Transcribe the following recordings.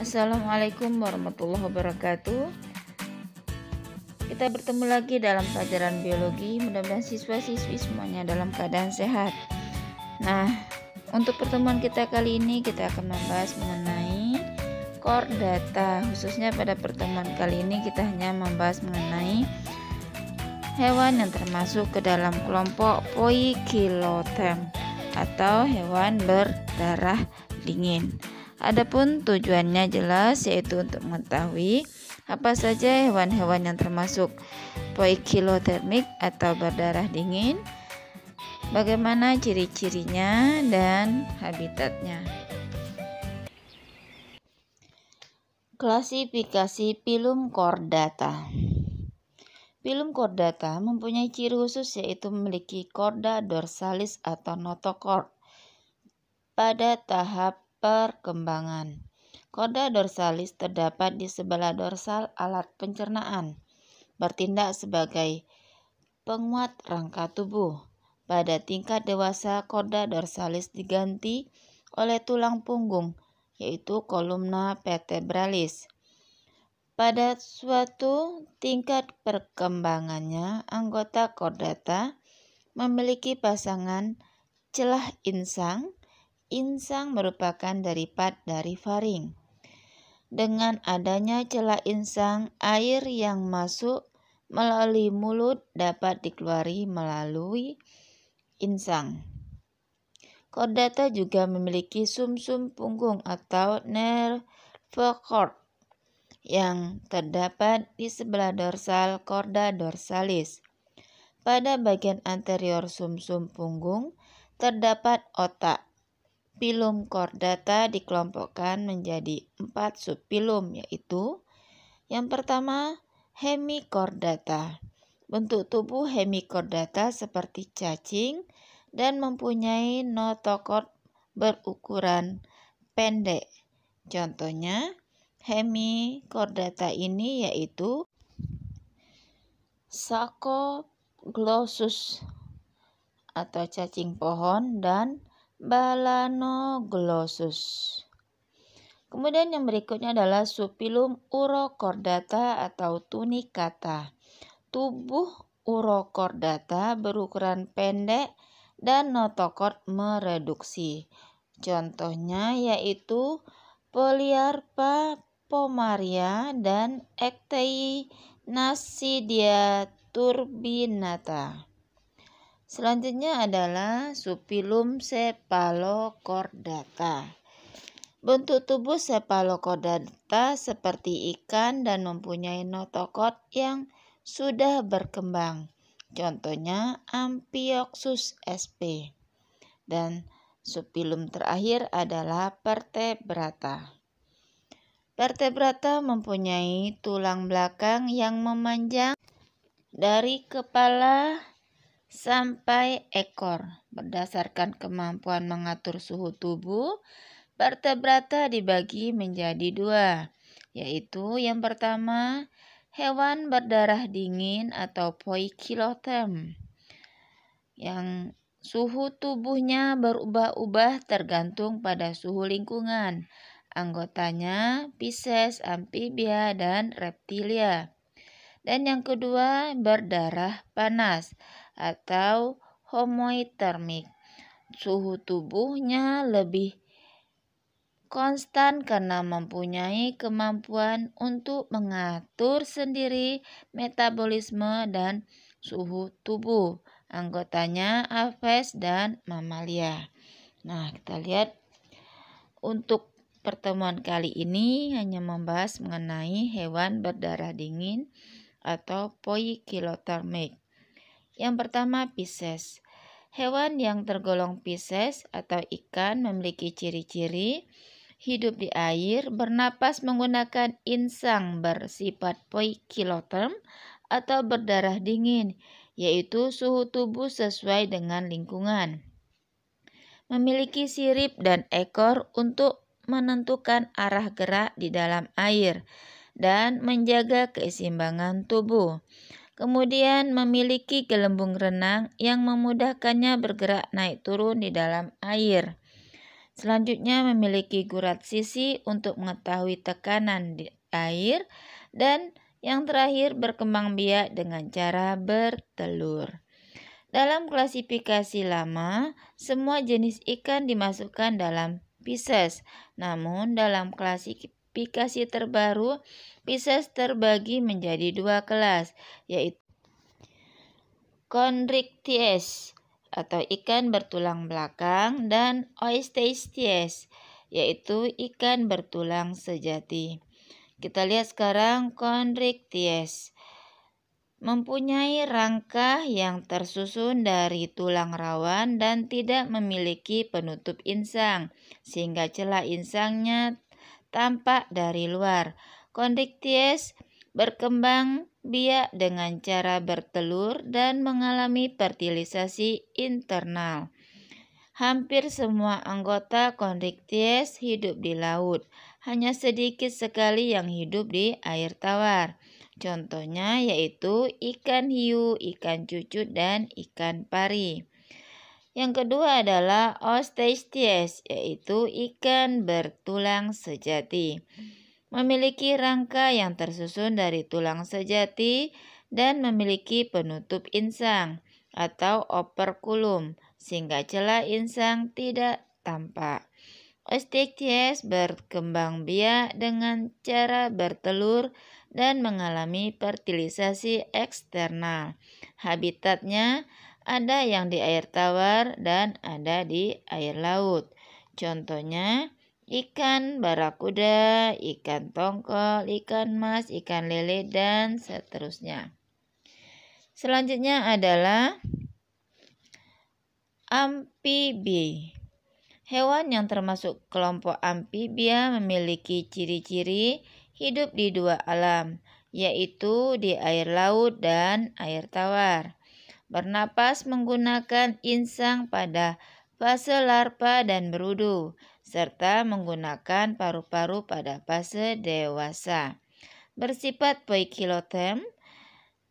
Assalamualaikum warahmatullahi wabarakatuh. Kita bertemu lagi dalam pelajaran biologi. Mudah-mudahan siswa-siswi semuanya dalam keadaan sehat. Nah, untuk pertemuan kita kali ini kita akan membahas mengenai chordata. Khususnya pada pertemuan kali ini kita hanya membahas mengenai hewan yang termasuk ke dalam kelompok Poikilotherium atau hewan berdarah dingin. Adapun tujuannya jelas, yaitu untuk mengetahui apa saja hewan-hewan yang termasuk poikilothermic atau berdarah dingin, bagaimana ciri-cirinya dan habitatnya. Klasifikasi Phylum Chordata. Phylum Chordata mempunyai ciri khusus, yaitu memiliki chorda dorsalis atau notochord pada tahap perkembangan. Chorda dorsalis terdapat di sebelah dorsal alat pencernaan, bertindak sebagai penguat rangka tubuh. Pada tingkat dewasa, chorda dorsalis diganti oleh tulang punggung, yaitu columna vertebralis. Pada suatu tingkat perkembangannya, anggota chordata memiliki pasangan celah insang. Insang merupakan derivat dari faring. Dengan adanya celah insang, air yang masuk melalui mulut dapat dikeluari melalui insang. Chordata juga memiliki sumsum punggung atau nerve cord yang terdapat di sebelah dorsal chorda dorsalis. Pada bagian anterior sumsum punggung terdapat otak. Phylum Chordata dikelompokkan menjadi 4 subphylum, yaitu yang pertama Hemichordata. Bentuk tubuh Hemichordata seperti cacing dan mempunyai notochord berukuran pendek. Contohnya Hemichordata ini yaitu Saccoglossus atau cacing pohon dan Balanoglossus. Kemudian yang berikutnya adalah subphylum Urochordata atau tunicata. Tubuh Urochordata berukuran pendek dan notochord mereduksi. Contohnya yaitu Polyarpa pomaria dan Ecteinasidia turbinata. Selanjutnya adalah subphylum Cephalochordata. Bentuk tubuh Cephalochordata seperti ikan dan mempunyai notochord yang sudah berkembang. Contohnya Amphioxus sp. Dan subphylum terakhir adalah Vertebrata. Vertebrata mempunyai tulang belakang yang memanjang dari kepala sampai ekor. Berdasarkan kemampuan mengatur suhu tubuh, vertebrata dibagi menjadi 2, yaitu yang pertama hewan berdarah dingin atau Poikilotherm, yang suhu tubuhnya berubah-ubah tergantung pada suhu lingkungan. Anggotanya Pisces, amfibia, dan reptilia. Dan yang kedua berdarah panas atau homoithermic. Suhu tubuhnya lebih konstan karena mempunyai kemampuan untuk mengatur sendiri metabolisme dan suhu tubuh. Anggotanya aves dan mamalia. Nah, kita lihat untuk pertemuan kali ini hanya membahas mengenai hewan berdarah dingin atau poikilothermic. Yang pertama Pisces. Hewan yang tergolong Pisces atau ikan memiliki ciri-ciri hidup di air, bernapas menggunakan insang bersifat poikilotherm atau berdarah dingin, yaitu suhu tubuh sesuai dengan lingkungan. Memiliki sirip dan ekor untuk menentukan arah gerak di dalam air dan menjaga keseimbangan tubuh. Kemudian memiliki gelembung renang yang memudahkannya bergerak naik turun di dalam air. Selanjutnya memiliki gurat sisi untuk mengetahui tekanan di air, dan yang terakhir berkembang biak dengan cara bertelur. Dalam klasifikasi lama, semua jenis ikan dimasukkan dalam Pisces. Namun dalam klasifikasi terbaru, Pisces terbagi menjadi 2 kelas, yaitu Chondrichthyes atau ikan bertulang belakang dan Oystachyes, yaitu ikan bertulang sejati. Kita lihat sekarang Chondrichthyes. Mempunyai rangka yang tersusun dari tulang rawan dan tidak memiliki penutup insang, sehingga celah insangnya tampak dari luar. Chondrichthyes berkembang biak dengan cara bertelur dan mengalami fertilisasi internal. Hampir semua anggota Chondrichthyes hidup di laut, hanya sedikit sekali yang hidup di air tawar. Contohnya yaitu ikan hiu, ikan cucut, dan ikan pari. Yang kedua adalah Oystachyes, yaitu ikan bertulang sejati. Memiliki rangka yang tersusun dari tulang sejati dan memiliki penutup insang atau operculum, sehingga celah insang tidak tampak. Oystachyes berkembang biak dengan cara bertelur dan mengalami fertilisasi eksternal. Habitatnya ada yang di air tawar dan ada di air laut. Contohnya ikan barakuda, ikan tongkol, ikan mas, ikan lele, dan seterusnya. Selanjutnya adalah amfibi. Hewan yang termasuk kelompok amfibia memiliki ciri-ciri hidup di 2 alam, yaitu di air laut dan air tawar. Bernapas menggunakan insang pada fase larva dan berudu, serta menggunakan paru-paru pada fase dewasa. Bersifat poikilotem,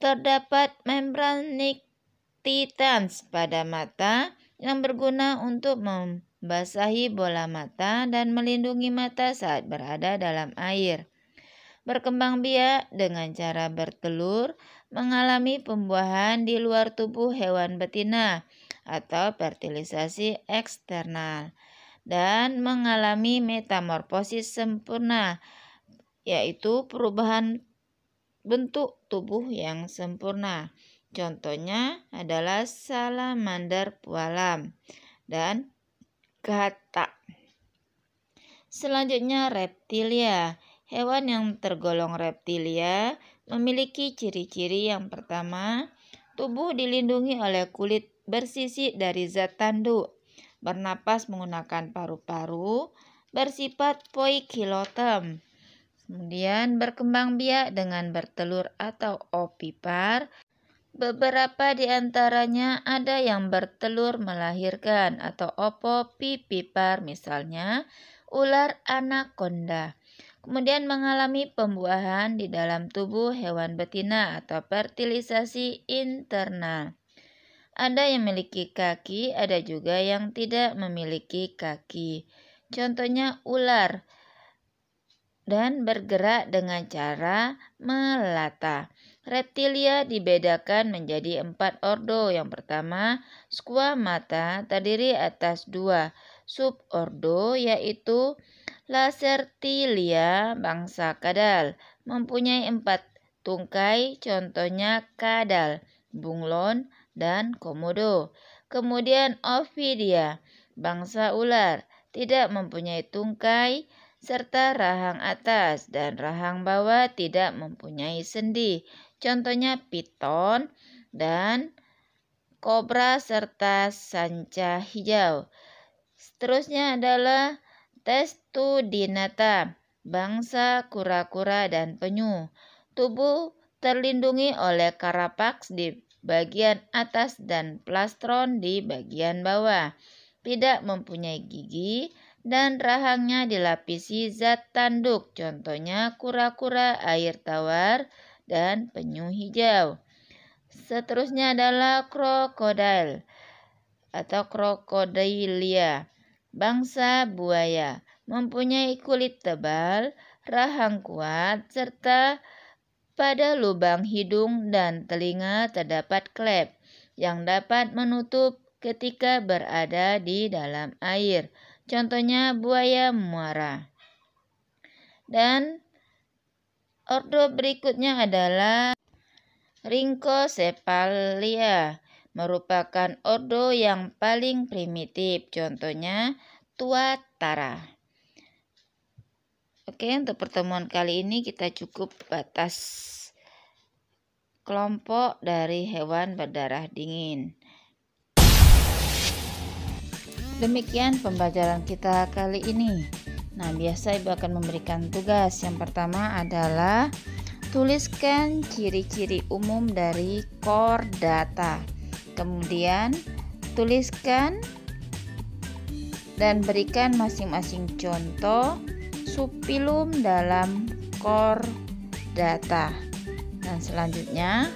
terdapat membran nictitans pada mata yang berguna untuk membasahi bola mata dan melindungi mata saat berada dalam air. Berkembang biak dengan cara bertelur, mengalami pembuahan di luar tubuh hewan betina atau fertilisasi eksternal, dan mengalami metamorfosis sempurna, yaitu perubahan bentuk tubuh yang sempurna. Contohnya adalah salamander pualam dan gata. Selanjutnya reptilia. Hewan yang tergolong reptilia memiliki ciri-ciri yang pertama, tubuh dilindungi oleh kulit bersisik dari zat tanduk, bernapas menggunakan paru-paru, bersifat poikilotem. Kemudian berkembang biak dengan bertelur atau ovipar. Beberapa di antaranya ada yang bertelur melahirkan atau ovovivipar, misalnya ular anaconda. Kemudian mengalami pembuahan di dalam tubuh hewan betina atau fertilisasi internal. Ada yang memiliki kaki, ada juga yang tidak memiliki kaki. Contohnya ular, dan bergerak dengan cara melata. Reptilia dibedakan menjadi 4 ordo. Yang pertama, squamata terdiri atas 2 subordo, yaitu Lacertilia bangsa kadal, mempunyai 4 tungkai, contohnya kadal, bunglon, dan komodo. Kemudian Ovidia bangsa ular, tidak mempunyai tungkai, serta rahang atas dan rahang bawah tidak mempunyai sendi. Contohnya piton dan kobra serta sanca hijau. Seterusnya adalah Testudinata, bangsa kura-kura dan penyu. Tubuh terlindungi oleh carapax di bagian atas dan plastron di bagian bawah. Tidak mempunyai gigi dan rahangnya dilapisi zat tanduk, contohnya kura-kura air tawar dan penyu hijau. Seterusnya adalah krokodil atau crocodilia, Bangsa buaya mempunyai kulit tebal, rahang kuat, serta pada lubang hidung dan telinga terdapat klep yang dapat menutup ketika berada di dalam air. Contohnya buaya muara. Dan ordo berikutnya adalah Rhynchocephalia, merupakan ordo yang paling primitif. Contohnya tuatara. Oke, untuk pertemuan kali ini kita cukup batas kelompok dari hewan berdarah dingin. Demikian pembelajaran kita kali ini. Nah, biasa Ibu akan memberikan tugas. Yang pertama adalah tuliskan ciri-ciri umum dari chordata. Kemudian tuliskan dan berikan masing-masing contoh subfilum dalam chordata. Dan selanjutnya,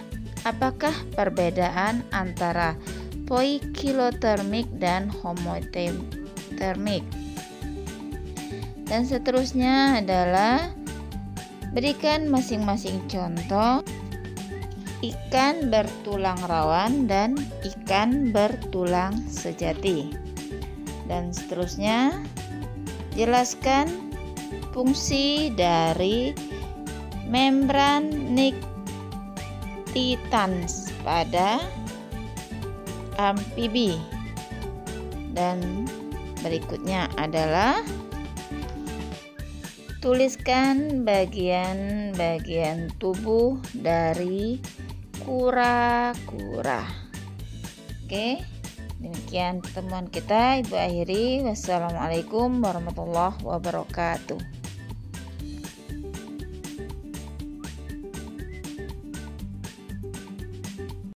apakah perbedaan antara poikilotermik dan homotermik? Dan seterusnya adalah berikan masing-masing contoh ikan bertulang rawan dan ikan bertulang sejati. Dan seterusnya, jelaskan fungsi dari membran nictitans pada amfibi. Dan berikutnya adalah tuliskan bagian-bagian tubuh dari kura-kura. Oke, demikian pertemuan kita. Ibu akhiri. Wassalamualaikum warahmatullahi wabarakatuh.